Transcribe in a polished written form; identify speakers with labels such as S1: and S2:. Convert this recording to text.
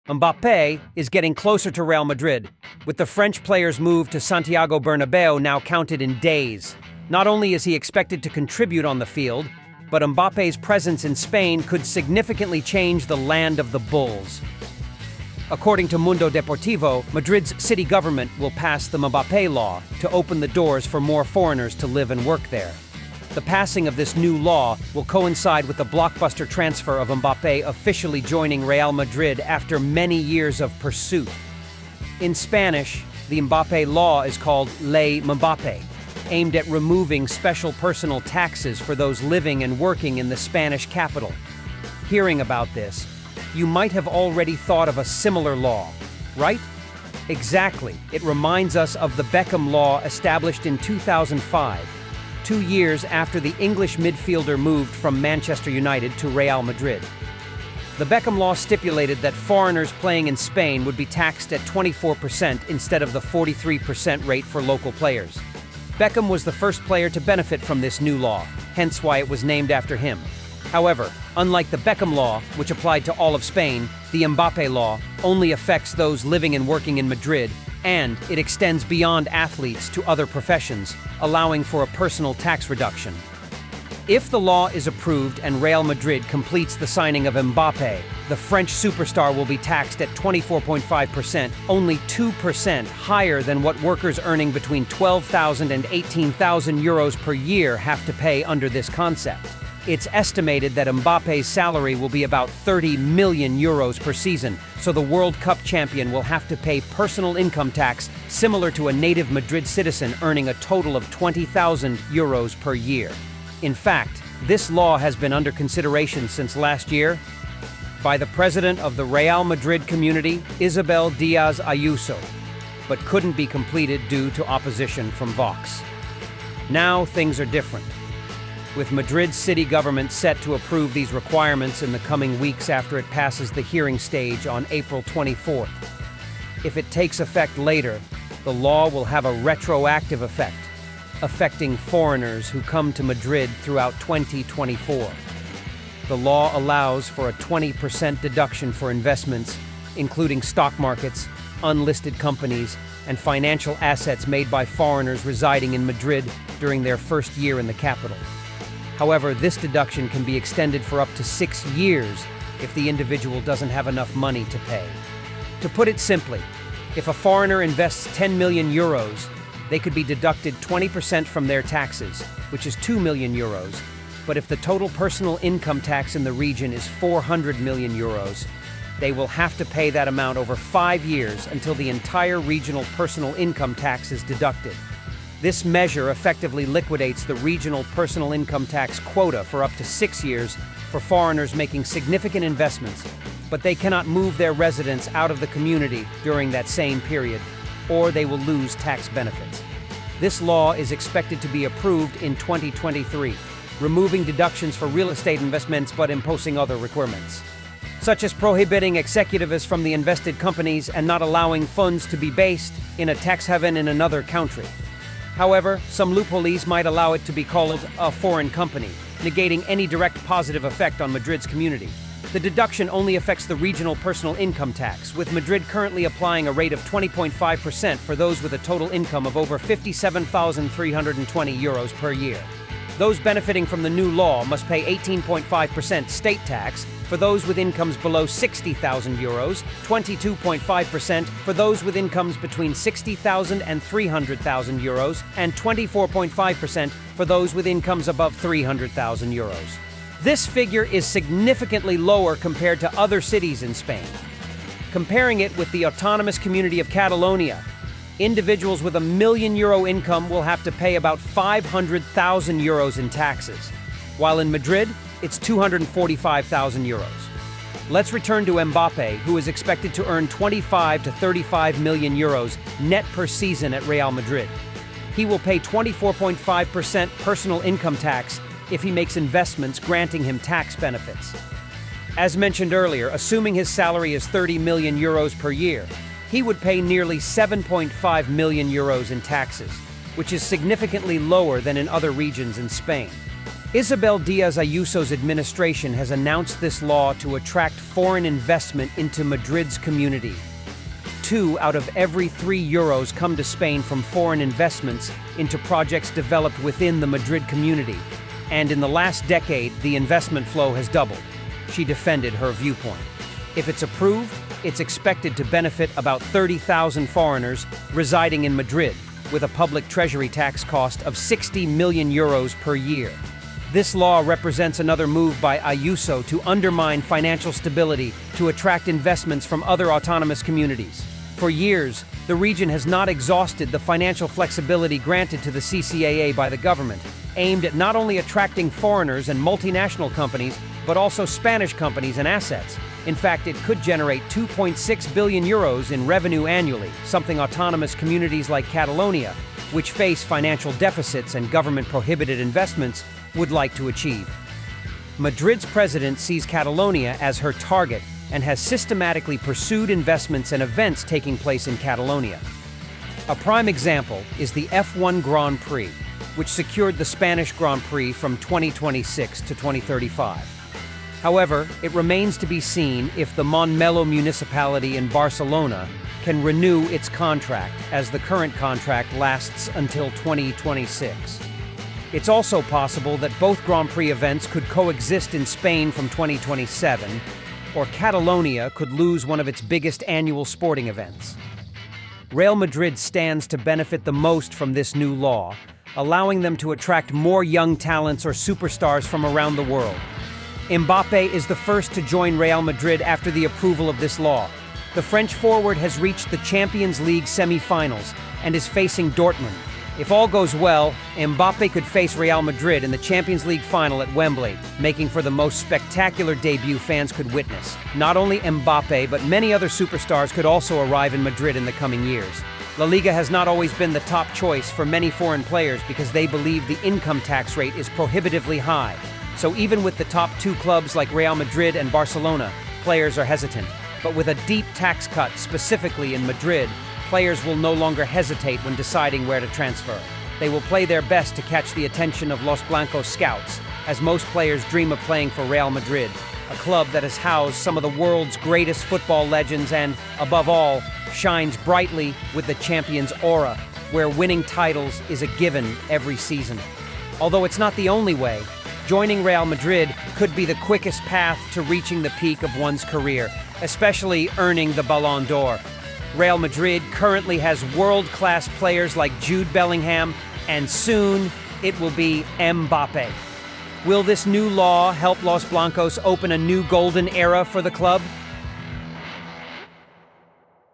S1: Mbappe is getting closer to Real Madrid, with the French player's move to Santiago Bernabeu now counted in days. Not only is he expected to contribute on the field, but Mbappe's presence in Spain could significantly change the land of the Bulls. According to Mundo Deportivo, Madrid's city government will pass the Mbappe law to open the doors for more foreigners to live and work there. The passing of this new law will coincide with the blockbuster transfer of Mbappe officially joining Real Madrid after many years of pursuit. In Spanish, the Mbappe law is called Ley Mbappe, aimed at removing special personal taxes for those living and working in the Spanish capital. Hearing about this, you might have already thought of a similar law, right? Exactly. It reminds us of the Beckham law established in 2005. 2 years after the English midfielder moved from Manchester United to Real Madrid. The Beckham law stipulated that foreigners playing in Spain would be taxed at 24% instead of the 43% rate for local players. Beckham was the first player to benefit from this new law, hence why it was named after him. However, unlike the Beckham law, which applied to all of Spain, the Mbappe law only affects those living and working in Madrid, and it extends beyond athletes to other professions, allowing for a personal tax reduction. If the law is approved and Real Madrid completes the signing of Mbappe, the French superstar will be taxed at 24.5%, only 2% higher than what workers earning between 12,000 and 18,000 euros per year have to pay under this concept. It's estimated that Mbappe's salary will be about 30 million euros per season, so the World Cup champion will have to pay personal income tax similar to a native Madrid citizen earning a total of 20,000 euros per year. In fact, this law has been under consideration since last year by the president of the Real Madrid community, Isabel Diaz Ayuso, but couldn't be completed due to opposition from Vox. Now things are different, with Madrid's city government set to approve these requirements in the coming weeks after it passes the hearing stage on April 24th. If it takes effect later, the law will have a retroactive effect, affecting foreigners who come to Madrid throughout 2024. The law allows for a 20% deduction for investments, including stock markets, unlisted companies, and financial assets made by foreigners residing in Madrid during their first year in the capital. However, this deduction can be extended for up to 6 years if the individual doesn't have enough money to pay. To put it simply, if a foreigner invests 10 million euros, they could be deducted 20% from their taxes, which is 2 million euros. But if the total personal income tax in the region is 400 million euros, they will have to pay that amount over 5 years until the entire regional personal income tax is deducted. This measure effectively liquidates the regional personal income tax quota for up to 6 years for foreigners making significant investments, but they cannot move their residence out of the community during that same period, or they will lose tax benefits. This law is expected to be approved in 2023, removing deductions for real estate investments but imposing other requirements, such as prohibiting executives from the invested companies and not allowing funds to be based in a tax haven in another country. However, some loopholes might allow it to be called a foreign company, negating any direct positive effect on Madrid's community. The deduction only affects the regional personal income tax, with Madrid currently applying a rate of 20.5% for those with a total income of over 57,320 euros per year. Those benefiting from the new law must pay 18.5% state tax for those with incomes below 60,000 euros, 22.5% for those with incomes between 60,000 and 300,000 euros, and 24.5% for those with incomes above 300,000 euros. This figure is significantly lower compared to other cities in Spain. Comparing it with the autonomous community of Catalonia, individuals with €1 million income will have to pay about 500,000 euros in taxes, while in Madrid, it's 245,000 euros. Let's return to Mbappe, who is expected to earn 25 to 35 million euros net per season at Real Madrid. He will pay 24.5% personal income tax if he makes investments granting him tax benefits. As mentioned earlier, assuming his salary is 30 million euros per year, he would pay nearly 7.5 million euros in taxes, which is significantly lower than in other regions in Spain. Isabel Díaz Ayuso's administration has announced this law to attract foreign investment into Madrid's community. 2 out of every 3 euros come to Spain from foreign investments into projects developed within the Madrid community. And in the last decade, the investment flow has doubled. She defended her viewpoint. If it's approved, it's expected to benefit about 30,000 foreigners residing in Madrid, with a public treasury tax cost of 60 million euros per year. This law represents another move by Ayuso to undermine financial stability to attract investments from other autonomous communities. For years, the region has not exhausted the financial flexibility granted to the CCAA by the government, aimed at not only attracting foreigners and multinational companies, but also Spanish companies and assets. In fact, it could generate 2.6 billion euros in revenue annually, something autonomous communities like Catalonia, which face financial deficits and government-prohibited investments, would like to achieve. Madrid's president sees Catalonia as her target and has systematically pursued investments and events taking place in Catalonia. A prime example is the F1 Grand Prix, which secured the Spanish Grand Prix from 2026 to 2035. However, it remains to be seen if the Montmeló municipality in Barcelona can renew its contract, as the current contract lasts until 2026. It's also possible that both Grand Prix events could coexist in Spain from 2027, or Catalonia could lose one of its biggest annual sporting events. Real Madrid stands to benefit the most from this new law, allowing them to attract more young talents or superstars from around the world. Mbappe is the first to join Real Madrid after the approval of this law. The French forward has reached the Champions League semi-finals and is facing Dortmund. If all goes well, Mbappe could face Real Madrid in the Champions League final at Wembley, making for the most spectacular debut fans could witness. Not only Mbappe, but many other superstars could also arrive in Madrid in the coming years. La Liga has not always been the top choice for many foreign players because they believe the income tax rate is prohibitively high. So even with the top 2 clubs like Real Madrid and Barcelona, players are hesitant. But with a deep tax cut specifically in Madrid, players will no longer hesitate when deciding where to transfer. They will play their best to catch the attention of Los Blancos scouts, as most players dream of playing for Real Madrid, a club that has housed some of the world's greatest football legends and, above all, shines brightly with the champion's aura, where winning titles is a given every season. Although it's not the only way, joining Real Madrid could be the quickest path to reaching the peak of one's career, especially earning the Ballon d'Or. Real Madrid currently has world-class players like Jude Bellingham, and soon it will be Mbappe. Will this new law help Los Blancos open a new golden era for the club?